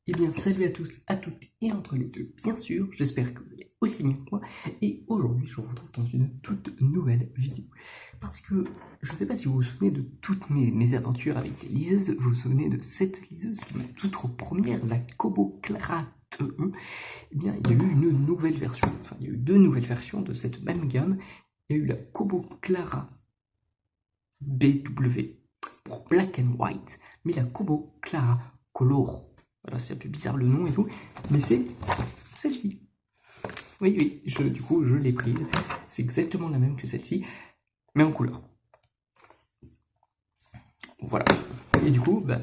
Eh bien, salut à tous, à toutes et entre les deux, bien sûr, j'espère que vous allez aussi bien que moi. Et aujourd'hui, je vous retrouve dans une toute nouvelle vidéo. Parce que je ne sais pas si vous vous souvenez de toutes mes aventures avec les liseuses, vous vous souvenez de cette liseuse qui m'a toute première, la Kobo Clara 2E. Eh bien, il y a eu une nouvelle version, enfin, il y a eu deux nouvelles versions de cette même gamme. Il y a eu la Kobo Clara BW pour Black and White, mais la Kobo Clara Color. Voilà, c'est un peu bizarre le nom et tout, mais c'est celle-ci. Oui, oui, du coup, je l'ai prise. C'est exactement la même que celle-ci, mais en couleur. Voilà. Et du coup, bah,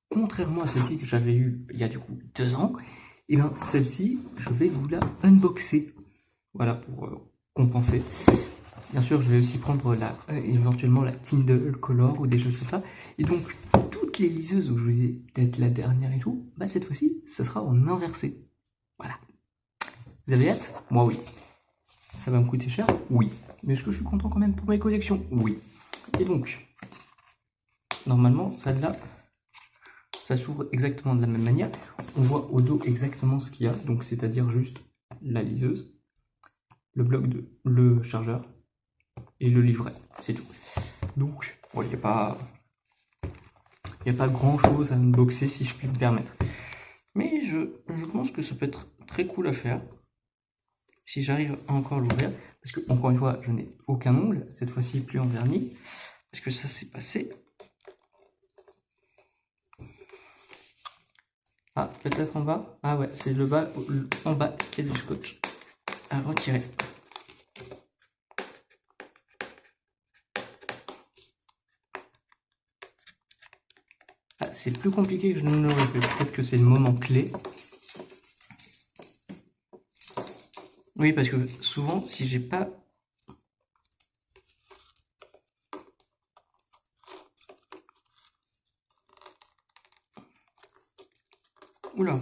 contrairement à celle-ci que j'avais eue il y a du coup 2 ans, et bien celle-ci, je vais vous la unboxer. Voilà, pour compenser. Bien sûr, je vais aussi prendre éventuellement la Kindle Color ou des choses comme ça. Et donc, toutes les liseuses où je vous disais peut-être la dernière et tout, bah cette fois-ci, ça sera en inversé. Voilà. Vous avez hâte? Moi, oui. Ça va me coûter cher? Oui. Mais est-ce que je suis content quand même pour mes collections? Oui. Et donc, normalement, celle-là, ça s'ouvre exactement de la même manière. On voit au dos exactement ce qu'il y a, donc c'est-à-dire juste la liseuse, le bloc le chargeur et le livret, c'est tout. Donc, il n'y a pas grand chose à unboxer si je puis me permettre. Mais je pense que ça peut être très cool à faire si j'arrive à encore l'ouvrir. Parce que, encore une fois, je n'ai aucun ongle, cette fois-ci plus en vernis. Parce que ça s'est passé. Ah, peut-être en bas. Ah ouais, c'est le bas, en bas qui a du scotch à retirer. Ah, c'est plus compliqué que je ne l'aurais pu. Peut-être que c'est le moment clé. Oui, parce que souvent, si j'ai pas... Oula.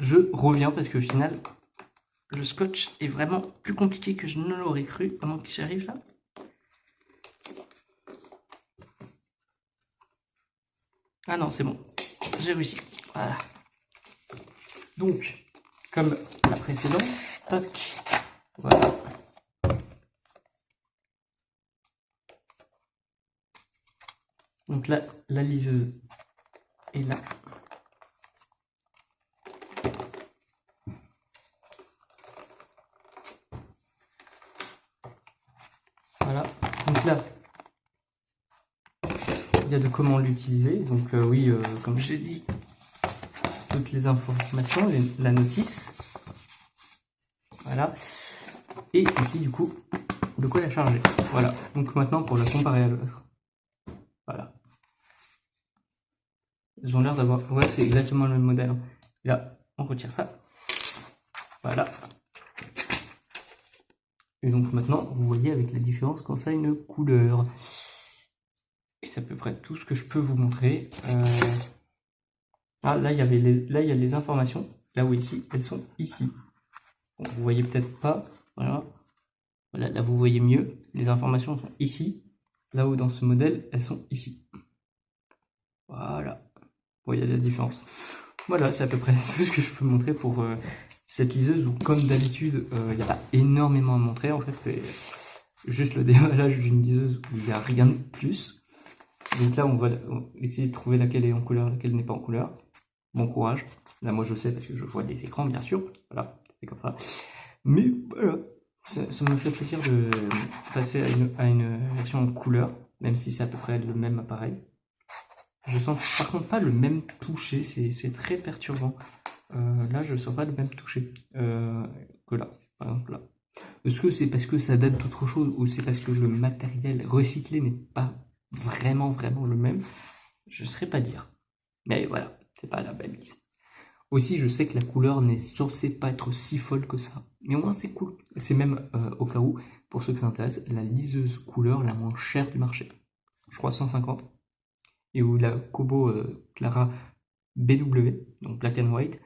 Je reviens parce qu'au final, le scotch est vraiment plus compliqué que je ne l'aurais cru pendant que j'y arrive là. Ah non, c'est bon. J'ai réussi. Voilà. Donc, comme la précédente, tac, voilà. Donc là, la liseuse est là. Voilà. Donc là, il y a de comment l'utiliser. Donc oui, comme j'ai dit, toutes les informations, la notice. Voilà. Et ici, du coup, de quoi la charger. Voilà. Donc maintenant, pour la comparer à l'autre. Voilà. Ils ont l'air d'avoir... Ouais, c'est exactement le même modèle. Là, on retire ça. Voilà. Et donc maintenant, vous voyez avec la différence quand ça a une couleur. Et c'est à peu près tout ce que je peux vous montrer. Ah, là, il y a les informations. Là où ici, elles sont ici. Bon, vous voyez peut-être pas. Voilà. Voilà, là, vous voyez mieux. Les informations sont ici. Là où dans ce modèle, elles sont ici. Voilà. Vous voyez la différence. Voilà, c'est à peu près tout ce que je peux montrer pour cette liseuse où, comme d'habitude, il n'y a pas énormément à montrer. En fait, c'est juste le déballage d'une liseuse où il n'y a rien de plus. Donc là, on va essayer de trouver laquelle est en couleur, laquelle n'est pas en couleur. Bon courage. Là, moi, je sais parce que je vois des écrans, bien sûr. Voilà, c'est comme ça. Mais voilà, ça me fait plaisir de passer à une version en couleur, même si c'est à peu près le même appareil. Je sens par contre pas le même toucher, c'est très perturbant. Là, je sens pas le même toucher que là, par exemple là. Est-ce que c'est parce que ça date d'autre chose ou c'est parce que le matériel recyclé n'est pas vraiment le même? Je ne saurais pas dire. Mais voilà, c'est pas la même liste. Aussi, je sais que la couleur n'est censée pas être si folle que ça. Mais au moins, c'est cool. C'est même, au cas où, pour ceux que ça intéresse, la liseuse couleur la moins chère du marché. Je crois 150. Et où la Kobo Clara BW, donc Black and White,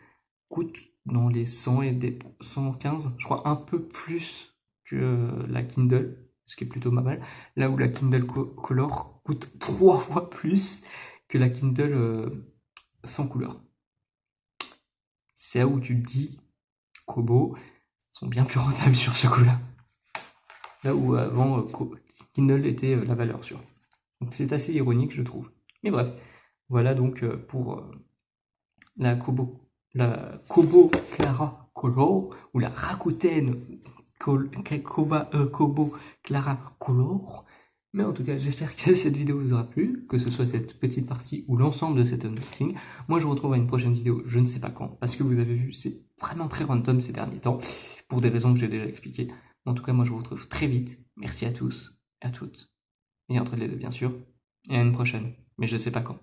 coûte dans les 100 et des 115, je crois un peu plus que la Kindle, ce qui est plutôt pas mal. Là où la Kindle Color coûte 3 fois plus que la Kindle sans couleur. C'est là où tu te dis, Kobo sont bien plus rentables sur ce coup-là. Là où avant, Kindle était la valeur sûre. Donc c'est assez ironique, je trouve. Mais bref, voilà donc pour la Kobo Clara Color, ou la Rakuten Kobo Clara Color. Mais en tout cas, j'espère que cette vidéo vous aura plu, que ce soit cette petite partie ou l'ensemble de cet unboxing. Moi, je vous retrouve à une prochaine vidéo, je ne sais pas quand, parce que vous avez vu, c'est vraiment très random ces derniers temps, pour des raisons que j'ai déjà expliquées. En tout cas, moi, je vous retrouve très vite. Merci à tous, à toutes, et entre les deux, bien sûr, et à une prochaine, mais je ne sais pas quand.